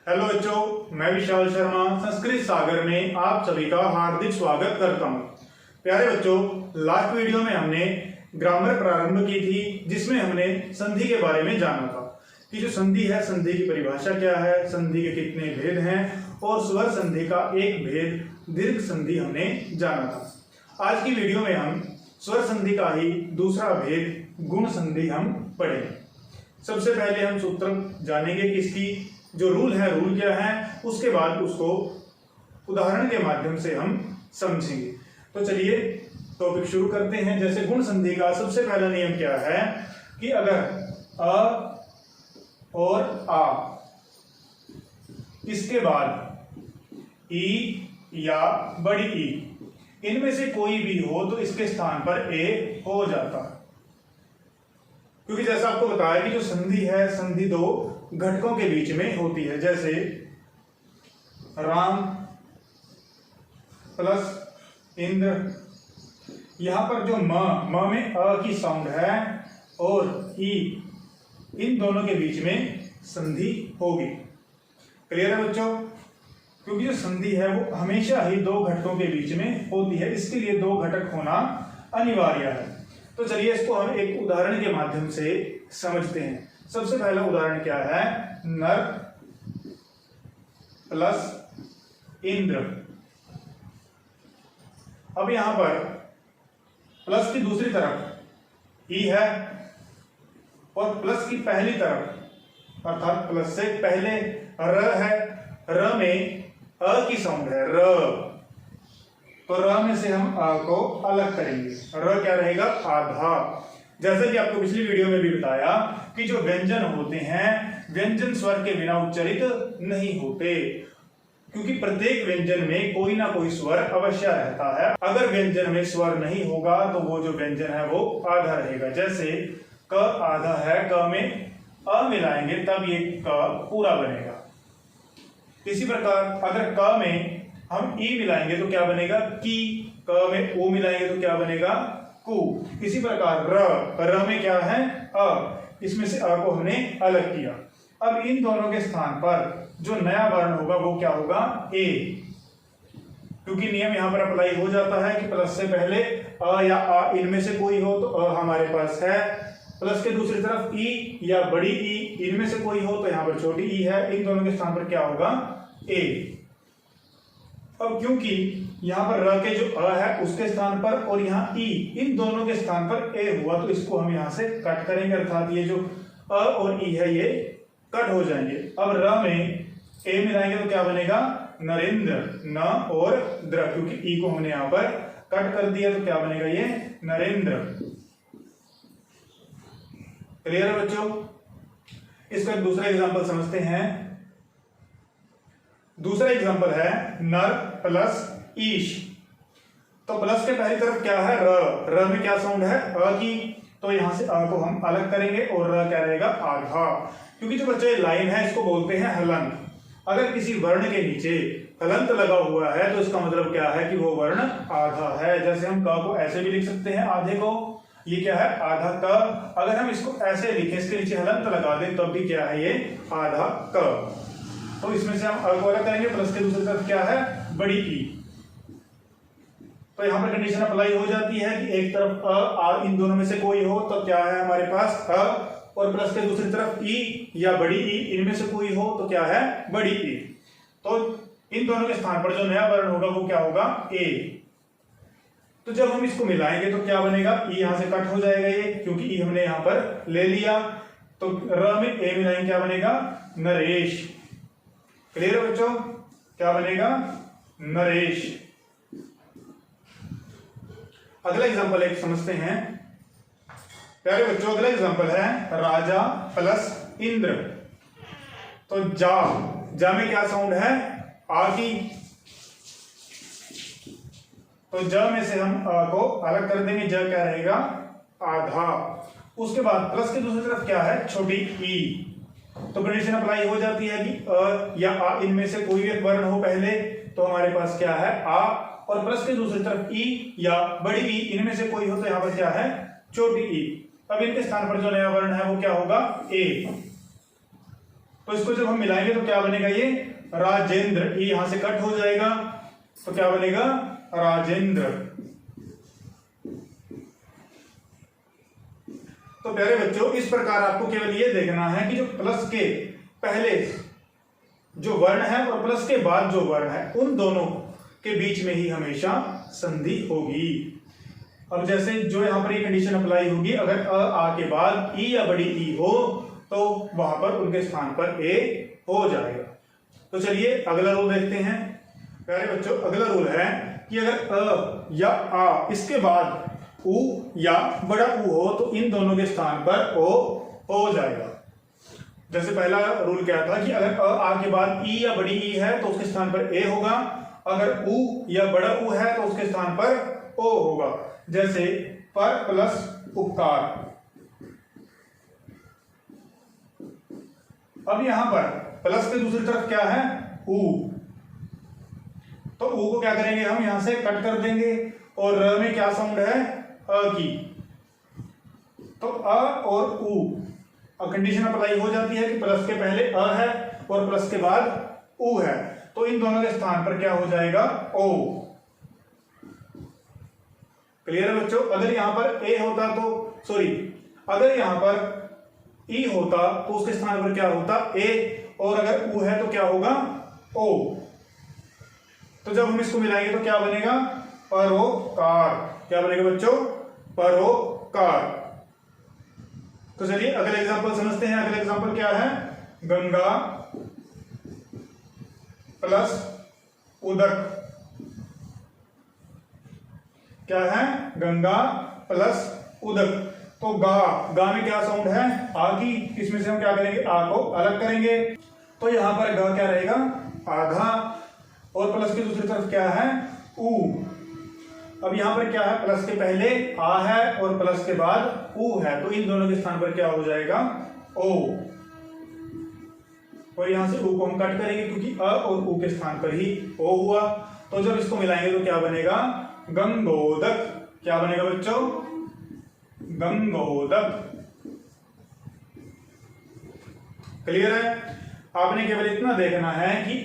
Hello बच्चों, मैं विशाल शर्मा संस्कृत सागर में आप सभी का हार्दिक स्वागत करता हूं। प्यारे बच्चों, लास्ट वीडियो में हमने ग्रामर प्रारंभ की थी, जिसमें हमने संधि के बारे में जाना था कि जो संधि है, संधि की परिभाषा क्या है, संधि के कितने भेद हैं और स्वर संधि का एक भेद दीर्घ संधि हमने जाना था। आज की वीडियो में हम स्वर संधि का ही दूसरा भेद गुण संधि हम पढ़ेंगे। सबसे पहले हम सूत्र जानेंगे कि इसकी जो रूल क्या है, उसके बाद उसको उदाहरण के माध्यम से हम समझेंगे। तो चलिए टॉपिक शुरू करते हैं। जैसे गुण संधि का सबसे पहला नियम क्या है कि अगर अ और आ इसके बाद ई या बड़ी ई इनमें से कोई भी हो तो इसके स्थान पर ए हो जाता है, क्योंकि जैसा आपको बताया कि जो संधि है, संधि दो घटकों के बीच में होती है। जैसे राम प्लस इंद्र, यहां पर जो म में अ की साउंड है और ई, इन दोनों के बीच में संधि होगी। क्लियर है बच्चों? क्योंकि जो संधि है वो हमेशा ही दो घटकों के बीच में होती है, इसके लिए दो घटक होना अनिवार्य है। तो चलिए इसको हम एक उदाहरण के माध्यम से समझते हैं। सबसे पहला उदाहरण क्या है? नर प्लस इंद्र। अब यहां पर प्लस की दूसरी तरफ ई है और प्लस की पहली तरफ अर्थात प्लस से पहले र है। र में अ की साउंड है, र, तो र में से हम अ को अलग करेंगे। र क्या रहेगा? आधा। जैसे कि आपको पिछली वीडियो में भी बताया कि जो व्यंजन होते हैं, व्यंजन स्वर के बिना उच्चारित नहीं होते, क्योंकि प्रत्येक व्यंजन में कोई ना कोई स्वर अवश्य रहता है। अगर व्यंजन में स्वर नहीं होगा तो वो जो व्यंजन है वो आधा रहेगा। जैसे क आधा है, क में अ मिलाएंगे तब ये क पूरा बनेगा। इसी प्रकार अगर क में हम ई मिलाएंगे तो क्या बनेगा? की। क में ओ मिलाएंगे तो क्या बनेगा? कु। इसी प्रकार र में क्या है? अ, इसमें से अ को हमने अलग किया। अब इन दोनों के स्थान पर जो नया वर्ण होगा वो क्या होगा? ए, क्योंकि नियम यहां पर अप्लाई हो जाता है कि प्लस से पहले अ या आ इनमें से कोई हो तो अ हमारे पास है, प्लस के दूसरी तरफ ई या बड़ी ई इनमें से कोई हो तो यहां पर छोटी ई है। इन दोनों के स्थान पर क्या होगा? ए। अब क्योंकि यहां पर र के जो अ है उसके स्थान पर और यहाँ ई, इन दोनों के स्थान पर ए हुआ, तो इसको हम यहां से कट करेंगे, अर्थात ये जो अ और ई है ये कट हो जाएंगे। अब र में ए मिलाएंगे तो क्या बनेगा? नरेंद्र। न और द्र, क्योंकि ई को हमने यहां पर कट कर दिया तो क्या बनेगा? ये नरेंद्र। क्लियर है बच्चों? इसका दूसरा एग्जांपल समझते हैं। दूसरा एग्जांपल है नर प्लस ईश। तो प्लस के पहली तरफ क्या है? र। र में क्या साउंड है? अ की, तो यहां से अ को हम अलग करेंगे और र क्या रहेगा? आधा। क्योंकि जो बच्चे लाइन है इसको बोलते हैं हलंत। अगर किसी वर्ण के नीचे हलंत लगा हुआ है तो इसका मतलब क्या है कि वो वर्ण आधा है। जैसे हम क को ऐसे भी लिख सकते हैं, आधे को, ये क्या है? आधा क। अगर हम इसको ऐसे लिखें, इसके नीचे हलंत लगा दें तब भी क्या है? ये आधा क। तो इसमें से हम अ को अलग करेंगे, प्लस के दूसरी तरफ क्या है? बड़ी ई। तो यहां पर कंडीशन अप्लाई हो जाती है कि एक तरफ अ आ इन दोनों में से कोई हो तो क्या है हमारे पास? अ, और प्लस के दूसरी तरफ ई या बड़ी ई इनमें से कोई हो तो क्या है? बड़ी ई। तो इन दोनों के स्थान पर जो नया वर्ण होगा वो क्या होगा? ए। तो जब हम इसको मिलाएंगे तो क्या बनेगा? ई यहां से कट हो जाएगा ये, क्योंकि ई हमने यहां पर ले लिया। तो र में ए मिलाएंगे क्या बनेगा? नरेश। क्लियर है बच्चों? क्या बनेगा? नरेश। अगला एग्जांपल एक समझते हैं। प्यारे बच्चों, अगला एग्जांपल है राजा प्लस इंद्र। तो जा में क्या साउंड है? आ की, तो ज में से हम अ को अलग कर देंगे, ज क्या रहेगा? आधा। उसके बाद प्लस के दूसरी तरफ क्या है? छोटी ई। तो कंडीशन अप्लाई हो जाती है कि अ या आ इनमें से कोई भी एक वर्ण हो पहले, तो हमारे पास क्या है? आ, और प्लस के दूसरी तरफ ई या बड़ी ई इनमें से कोई हो तो यहां पर क्या है? छोटी ई। अब इनके स्थान पर जो नया वर्ण है वो क्या होगा? ए। तो इसको जब हम मिलाएंगे तो क्या बनेगा, ये राजेंद्र, ये यहां से कट हो जाएगा तो क्या बनेगा, राजेंद्र। तो प्यारे बच्चों, इस प्रकार आपको केवल ये देखना है कि जो प्लस के पहले जो वर्ण है और प्लस के बाद जो वर्ण है उन दोनों के बीच में ही हमेशा संधि होगी। अब जैसे जो यहां पर ये कंडीशन अप्लाई होगी, अगर अ आ के बाद ई या बड़ी ई हो तो वहां पर उनके स्थान पर ए हो जाएगा। तो चलिए अगला रूल देखते हैं। प्यारे बच्चों, अगला रूल है कि अगर अ या आ इसके बाद उ या बड़ा उ हो तो इन दोनों के स्थान पर ओ हो जाएगा। जैसे पहला रूल क्या था कि अगर अ आ के बाद ई या बड़ी ई है तो उसके स्थान पर ए होगा, अगर उ या बड़ा उ है तो उसके स्थान पर ओ होगा। जैसे पर प्लस उपकार। अब यहां पर प्लस के दूसरी तरफ क्या है, उ, तो उ को क्या करेंगे, हम यहां से कट कर देंगे और र में क्या साउंड है, अ की। तो अ और उ कंडीशन अप्लाई हो जाती है कि प्लस के पहले अ है और प्लस के बाद उ है, तो इन दोनों के स्थान पर क्या हो जाएगा, ओ। क्लियर है बच्चों। अगर यहां पर ए होता तो सॉरी, अगर यहां पर ई होता तो उसके स्थान पर क्या होता, ए, और अगर उ है तो क्या होगा, ओ। तो जब हम इसको मिलाएंगे तो क्या बनेगा, परोकार। क्या बनेगा बच्चों, परोकार। तो चलिए अगले एग्जांपल समझते हैं। अगला एग्जांपल क्या है, गंगा प्लस उदक। क्या है, गंगा प्लस उदक। तो गा में क्या साउंड है, आ की, इसमें से हम क्या करेंगे, आ को अलग करेंगे। तो यहां पर गा क्या रहेगा, आधा, और प्लस की दूसरी तरफ क्या है, उ। अब यहां पर क्या है, प्लस के पहले आ है और प्लस के बाद उ है, तो इन दोनों के स्थान पर क्या हो जाएगा, ओ। और यहां से उ को हम कट करेंगे क्योंकि अ और उ के स्थान पर ही ओ हुआ। तो जब इसको मिलाएंगे तो क्या बनेगा, गंगोदक। क्या बनेगा बच्चों, गंगोदक। क्लियर है। आपने केवल इतना देखना है कि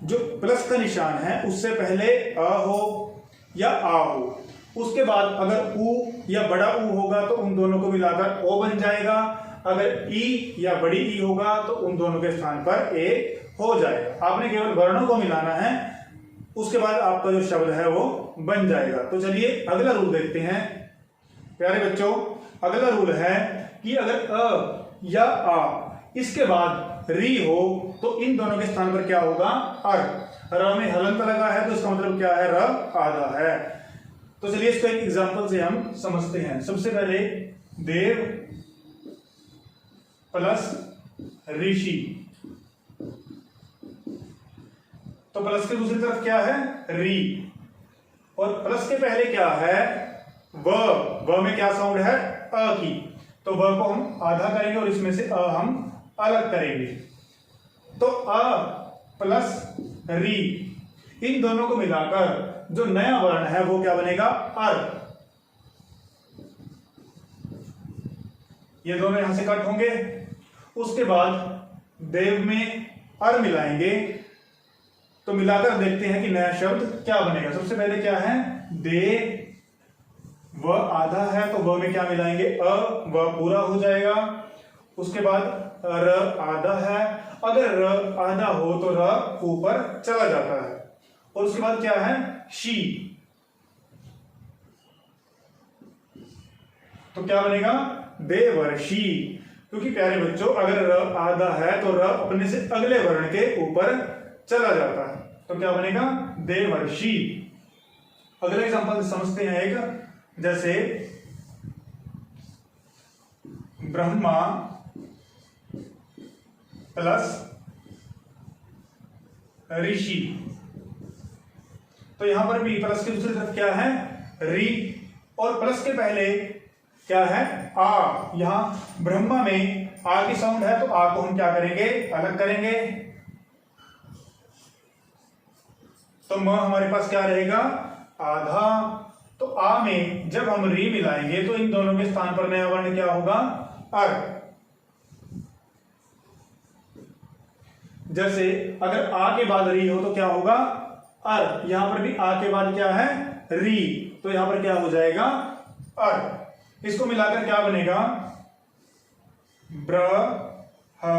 जो प्लस का निशान है उससे पहले अ हो या आ हो, उसके बाद अगर उ या बड़ा उ होगा तो उन दोनों को मिलाकर ओ बन जाएगा, अगर ई या बड़ी ई होगा तो उन दोनों के स्थान पर ए हो जाएगा। आपने केवल वर्णों को मिलाना है, उसके बाद आपका जो शब्द है वो बन जाएगा। तो चलिए अगला रूल देखते हैं। प्यारे बच्चों, अगला रूल है कि अगर अ या आ इसके बाद री हो तो इन दोनों के स्थान पर क्या होगा, अर। र में हलंत लगा है तो इसका मतलब क्या है, र आधा है। तो चलिए इसको एक एग्जांपल से हम समझते हैं। सबसे पहले देव प्लस ऋषि। तो प्लस के दूसरी तरफ क्या है, री, और प्लस के पहले क्या है, व में क्या साउंड है, अ की। तो व को हम आधा करेंगे और इसमें से अ हम अलग करेंगे। तो अ प्लस री, इन दोनों को मिलाकर जो नया वर्ण है वो क्या बनेगा, अर। ये दोनों यहां से कट होंगे। उसके बाद देव में अर मिलाएंगे तो मिलाकर देखते हैं कि नया शब्द क्या बनेगा। सबसे पहले क्या है, दे, व आधा है तो व में क्या मिलाएंगे, अ, व पूरा हो जाएगा। उसके बाद र आधा है, अगर र आधा हो तो र ऊपर चला जाता है। और उसके बाद क्या है, शी। तो क्या बनेगा, देवर्षि। क्योंकि प्यारे बच्चों अगर र आधा है तो र अपने से अगले वर्ण के ऊपर चला जाता है, तो क्या बनेगा, देवर्षि। अगले एग्जांपल समझते हैं एक, जैसे ब्रह्मा प्लस ऋषि। तो यहां पर भी प्लस की दूसरी तरफ क्या है, री, और प्लस के पहले क्या है, आ। यहां ब्रह्मा में आ की साउंड है तो आ को हम क्या करेंगे, अलग करेंगे। तो म हमारे पास क्या रहेगा, आधा। तो आ में जब हम री मिलाएंगे तो इन दोनों के स्थान पर नया वर्ण क्या होगा, अर। जैसे अगर आ के बाद री हो तो क्या होगा अर, यहां पर भी आ के बाद क्या है री, तो यहां पर क्या हो जाएगा अर। इसको मिलाकर क्या बनेगा ब्र ह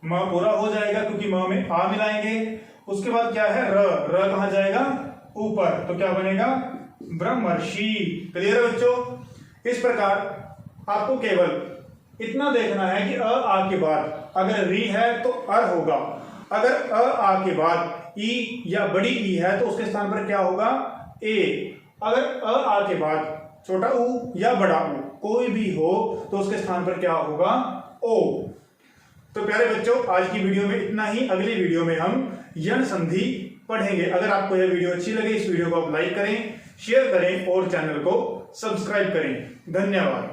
म पूरा हो जाएगा क्योंकि म में आ मिलाएंगे। उसके बाद क्या है र कहां जाएगा ऊपर, तो क्या बनेगा ब्रह्मर्षि। क्लियर है बच्चों। इस प्रकार आपको केवल इतना देखना है कि आ के बाद अगर री है तो अर होगा, अगर आ के बाद ई या बड़ी ई है तो उसके स्थान पर क्या होगा ए, अगर आ के बाद छोटा ऊ या बड़ा ऊ कोई भी हो तो उसके स्थान पर क्या होगा ओ। तो प्यारे बच्चों आज की वीडियो में इतना ही, अगली वीडियो में हम यण संधि पढ़ेंगे। अगर आपको यह वीडियो अच्छी लगे इस वीडियो को आप लाइक करें, शेयर करें और चैनल को सब्सक्राइब करें। धन्यवाद।